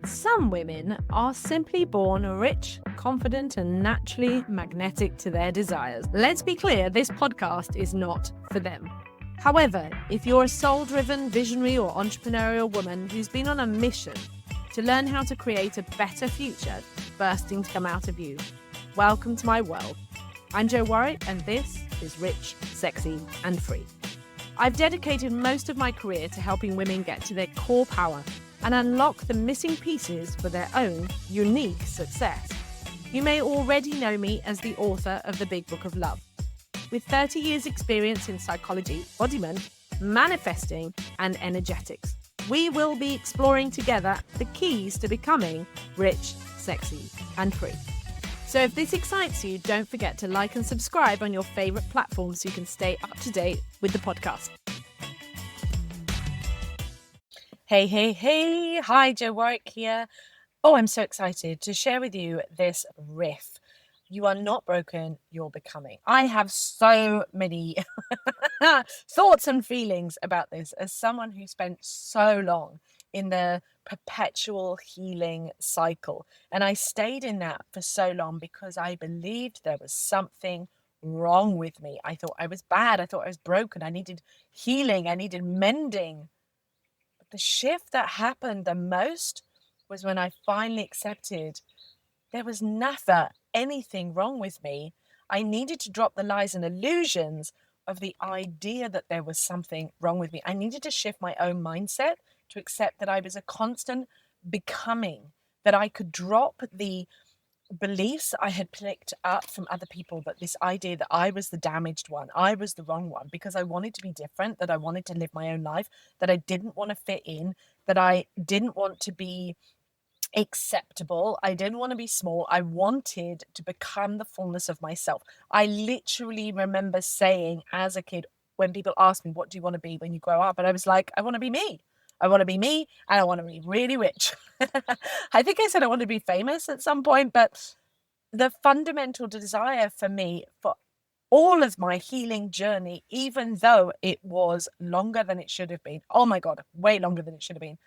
Some women are simply born rich, confident, and naturally magnetic to their desires. Let's be clear, this podcast is not for them. However, if you're a soul-driven, visionary, or entrepreneurial woman who's been on a mission to learn how to create a better future bursting to come out of you, welcome to my world. I'm Jo Warwick, and this is Rich, Sexy, and Free. I've dedicated most of my career to helping women get to their core power and unlock the missing pieces for their own unique success. You may already know me as the author of The Big Book of Love. With 30 years experience in psychology, embodiment, manifesting, and energetics, we will be exploring together the keys to becoming rich, sexy, and free. So if this excites you, don't forget to like and subscribe on your favorite platform so you can stay up to date with the podcast. Hey. Hi, Jo Warwick here. Oh, I'm so excited to share with you this riff. You are not broken, you're becoming. I have so many thoughts and feelings about this as someone who spent so long in the perpetual healing cycle. And I stayed in that for so long because I believed there was something wrong with me. I thought I was bad. I thought I was broken. I needed healing. I needed mending. But the shift that happened the most was when I finally accepted there was never anything wrong with me. I needed to drop the lies and illusions of the idea that there was something wrong with me. I needed to shift my own mindset to accept that I was a constant becoming, that I could drop the beliefs I had picked up from other people, that this idea that I was the damaged one, I was the wrong one, because I wanted to be different, that I wanted to live my own life, that I didn't want to fit in, that I didn't want to be acceptable. I didn't want to be small. I wanted to become the fullness of myself. I literally remember saying as a kid, when people asked me, what do you want to be when you grow up? And I was like, I want to be me. I want to be me, and I want to be really rich. I think I said I want to be famous at some point, but the fundamental desire for me, for all of my healing journey, even though it was longer than it should have been, oh my God, way longer than it should have been,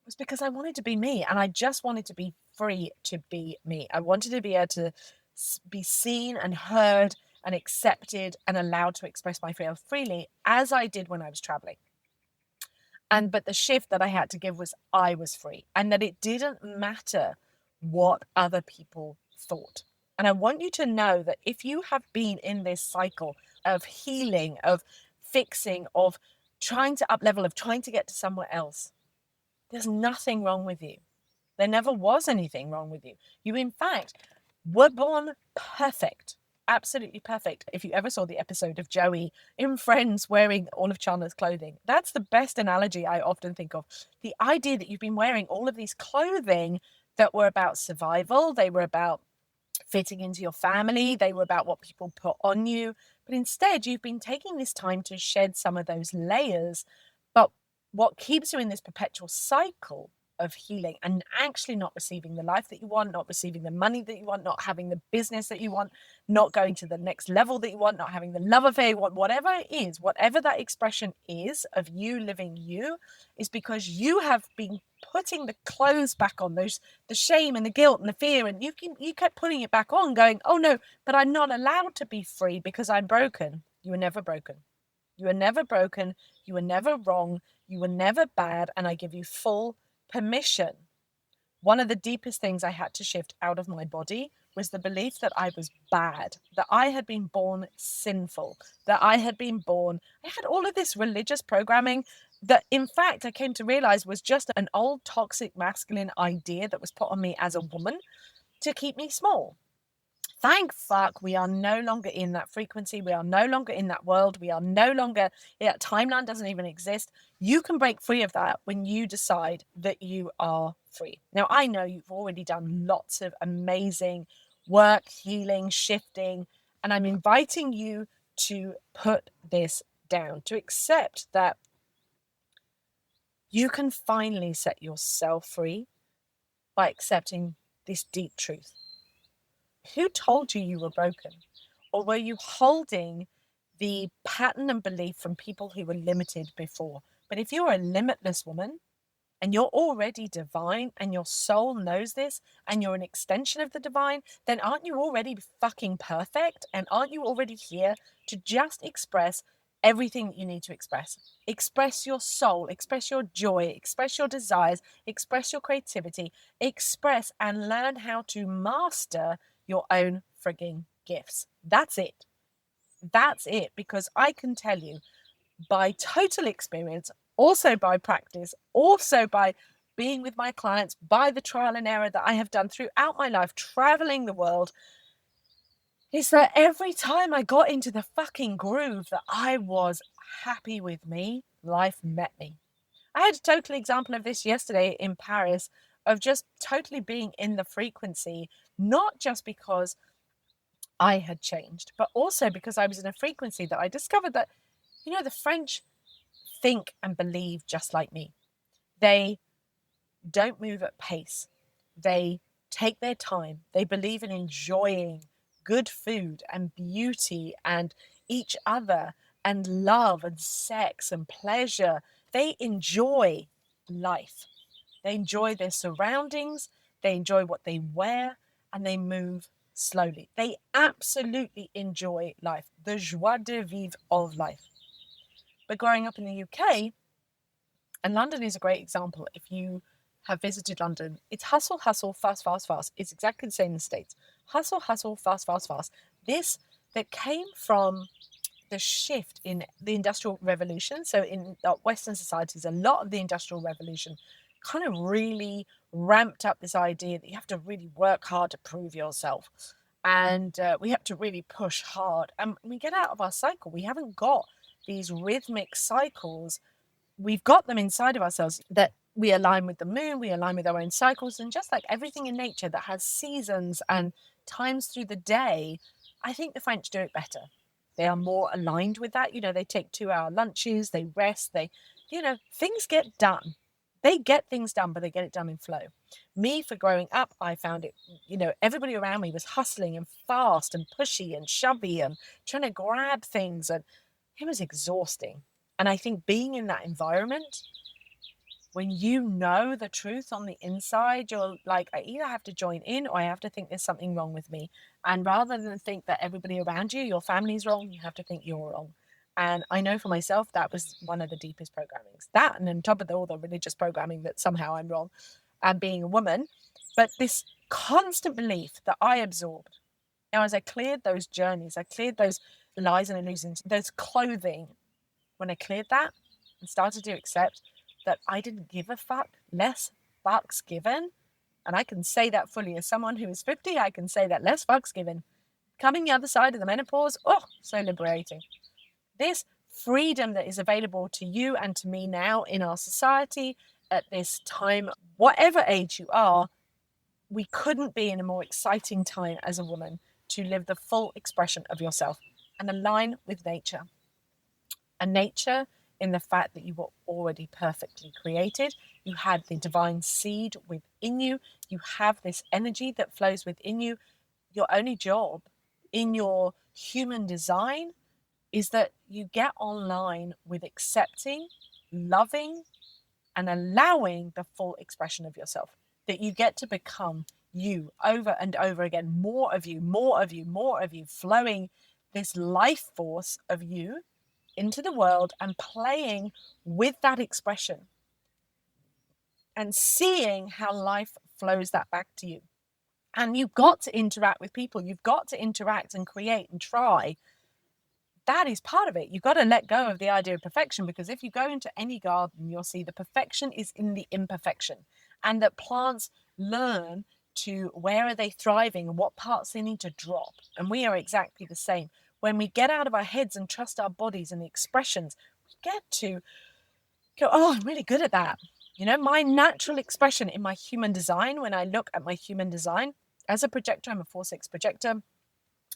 was because I wanted to be me, and I just wanted to be free to be me. I wanted to be able to be seen and heard and accepted and allowed to express myself freely, as I did when I was traveling. But the shift that I had to give was I was free, and that it didn't matter what other people thought. And I want you to know that if you have been in this cycle of healing, of fixing, of trying to uplevel, of trying to get to somewhere else, there's nothing wrong with you. There never was anything wrong with you. You, in fact, were born perfect. Absolutely perfect. If you ever saw the episode of Joey in Friends wearing all of Chandler's clothing, that's the best analogy I often think of. The idea that you've been wearing all of these clothing that were about survival, they were about fitting into your family, they were about what people put on you, but instead you've been taking this time to shed some of those layers. But what keeps you in this perpetual cycle of healing and actually not receiving the life that you want, not receiving the money that you want, not having the business that you want, not going to the next level that you want, not having the love affair you want, whatever it is, whatever that expression is of you living you, is because you have been putting the clothes back on, the shame and the guilt and the fear, and you kept putting it back on, going, oh no, but I'm not allowed to be free because I'm broken. You were never broken. You were never broken. You were never wrong. You were never bad. And I give you full permission. One of the deepest things I had to shift out of my body was the belief that I was bad, that I had been born sinful, that I had had all of this religious programming that, in fact, I came to realize was just an old toxic masculine idea that was put on me as a woman to keep me small. Thank fuck we are no longer in that frequency. We are no longer in that world. We are no longer, that timeline doesn't even exist. You can break free of that when you decide that you are free. Now, I know you've already done lots of amazing work, healing, shifting, and I'm inviting you to put this down, to accept that you can finally set yourself free by accepting this deep truth. Who told you were broken? Or were you holding the pattern and belief from people who were limited before? But if you're a limitless woman, and you're already divine and your soul knows this and you're an extension of the divine, then aren't you already fucking perfect? And aren't you already here to just express everything that you need to express? Express your soul, express your joy, express your desires, express your creativity, express and learn how to master your own frigging gifts. That's it. That's it. Because I can tell you, by total experience, also by practice, also by being with my clients, by the trial and error that I have done throughout my life, traveling the world, is that every time I got into the fucking groove that I was happy with me, life met me. I had a total example of this yesterday in Paris, of just totally being in the frequency, not just because I had changed, but also because I was in a frequency that I discovered that, the French think and believe just like me. They don't move at pace. They take their time. They believe in enjoying good food and beauty and each other and love and sex and pleasure. They enjoy life. They enjoy their surroundings. They enjoy what they wear, and they move slowly. They absolutely enjoy life, the joie de vivre of life. But growing up in the UK, and London is a great example. If you have visited London, it's hustle, hustle, fast, fast, fast. It's exactly the same in the States. Hustle, hustle, fast, fast, fast. This that came from the shift in the Industrial Revolution. So in Western societies, a lot of the Industrial Revolution kind of really ramped up this idea that you have to really work hard to prove yourself. And we have to really push hard. And we get out of our cycle. We haven't got these rhythmic cycles. We've got them inside of ourselves that we align with the moon, we align with our own cycles. And just like everything in nature that has seasons and times through the day, I think the French do it better. They are more aligned with that. They take 2-hour lunches, they rest, things get done. They get things done, but they get it done in flow. Me, for growing up, I found it, everybody around me was hustling and fast and pushy and shovey and trying to grab things. And it was exhausting. And I think being in that environment, when you know the truth on the inside, you're like, I either have to join in or I have to think there's something wrong with me. And rather than think that everybody around you, your family's wrong, you have to think you're wrong. And I know for myself, that was one of the deepest programmings. That, and on top of all the religious programming that somehow I'm wrong, and being a woman, but this constant belief that I absorbed. Now, as I cleared those journeys, I cleared those lies and illusions, those clothing, when I cleared that and started to accept that I didn't give a fuck, less fucks given. And I can say that fully as someone who is 50, I can say that less fucks given. Coming the other side of the menopause, so liberating. This freedom that is available to you and to me now in our society at this time, whatever age you are, we couldn't be in a more exciting time as a woman to live the full expression of yourself and align with nature. And nature, in the fact that you were already perfectly created, you had the divine seed within you, you have this energy that flows within you. Your only job in your human design is that you get online with accepting, loving, and allowing the full expression of yourself, that you get to become you over and over again, more of you, more of you, more of you, flowing this life force of you into the world and playing with that expression and seeing how life flows that back to you. And you've got to interact with people. You've got to interact and create and try. That is part of it. You've got to let go of the idea of perfection, because if you go into any garden, you'll see the perfection is in the imperfection, and that plants learn to where are they thriving and what parts they need to drop. And we are exactly the same. When we get out of our heads and trust our bodies and the expressions, we get to go, I'm really good at that. My natural expression in my human design, when I look at my human design as a projector, I'm a 4/6 projector.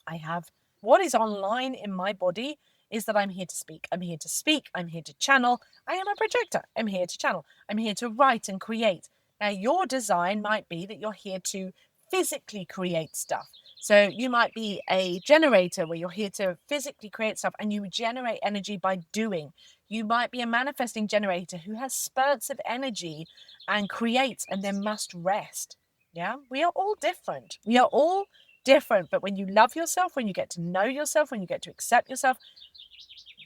I have what is online in my body is that I'm here to speak. I'm here to speak. I'm here to channel. I am a projector. I'm here to channel. I'm here to write and create. Now, your design might be that you're here to physically create stuff. So you might be a generator where you're here to physically create stuff and you generate energy by doing. You might be a manifesting generator who has spurts of energy and creates and then must rest. Yeah, we are all different. We are all different. But when you love yourself, when you get to know yourself, when you get to accept yourself,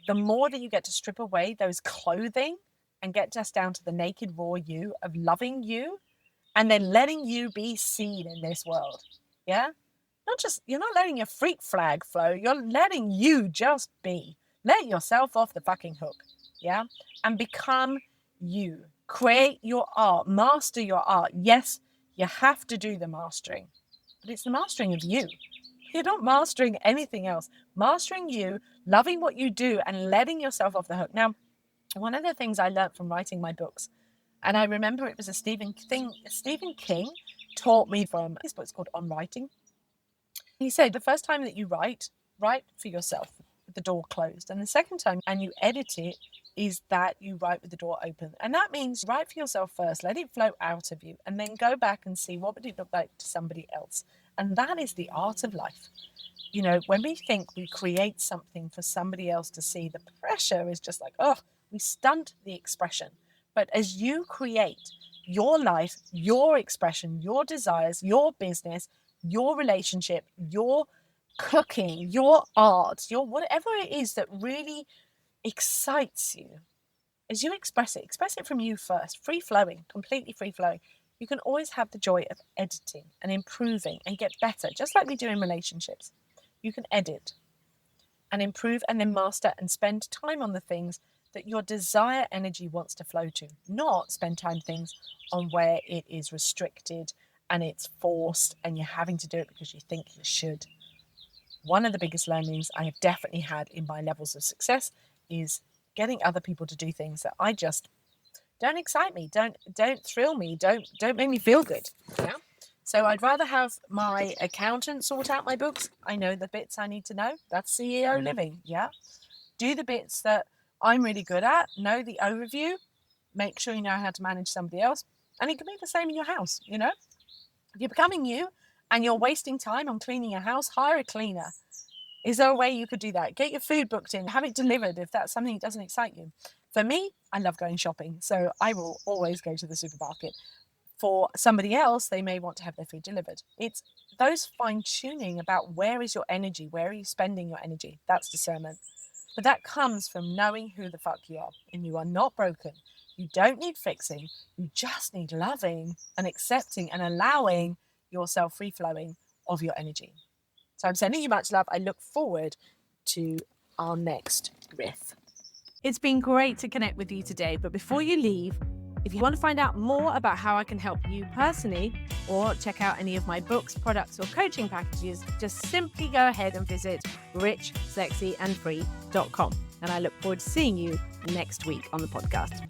the more that you get to strip away those clothing and get just down to the naked, raw you of loving you and then letting you be seen in this world. Yeah. You're not letting your freak flag flow. You're letting you just be. Let yourself off the fucking hook. Yeah. And become you. Create your art. Master your art. Yes, you have to do the mastering, but it's the mastering of you. You're not mastering anything else. Mastering you, loving what you do, and letting yourself off the hook. Now, one of the things I learned from writing my books, and I remember it was Stephen King taught me from his book's called On Writing. He said the first time that you write for yourself with the door closed. And the second time, and you edit it, is that you write with the door open. And that means write for yourself first, let it flow out of you, and then go back and see what would it look like to somebody else. And that is the art of life. You know, when we think we create something for somebody else to see, the pressure is just like, oh, we stunt the expression. But as you create your life, your expression, your desires, your business, your relationship, your cooking, your art, your whatever it is that really excites you, as you express it from you first, free flowing, completely free flowing. You can always have the joy of editing and improving and get better, just like we do in relationships. You can edit and improve and then master and spend time on the things that your desire energy wants to flow to, not spend time things on where it is restricted and it's forced and you're having to do it because you think you should. One of the biggest learnings I have definitely had in my levels of success is getting other people to do things that I just don't excite me, don't thrill me, don't make me feel good. Yeah. So I'd rather have my accountant sort out my books. I know the bits I need to know. That's CEO living. Yeah. Do the bits that I'm really good at, know the overview, make sure you know how to manage somebody else. And it can be the same in your house, you know? If you're becoming you and you're wasting time on cleaning your house, hire a cleaner. Is there a way you could do that? Get your food booked in, have it delivered if that's something that doesn't excite you. For me, I love going shopping, so I will always go to the supermarket. For somebody else, they may want to have their food delivered. It's those fine-tuning about where is your energy, where are you spending your energy? That's discernment. But that comes from knowing who the fuck you are, and you are not broken. You don't need fixing. You just need loving and accepting and allowing yourself free-flowing of your energy. So I'm sending you much love. I look forward to our next riff. It's been great to connect with you today, but before you leave, if you want to find out more about how I can help you personally or check out any of my books, products, or coaching packages, just simply go ahead and visit richsexyandfree.com. And I look forward to seeing you next week on the podcast.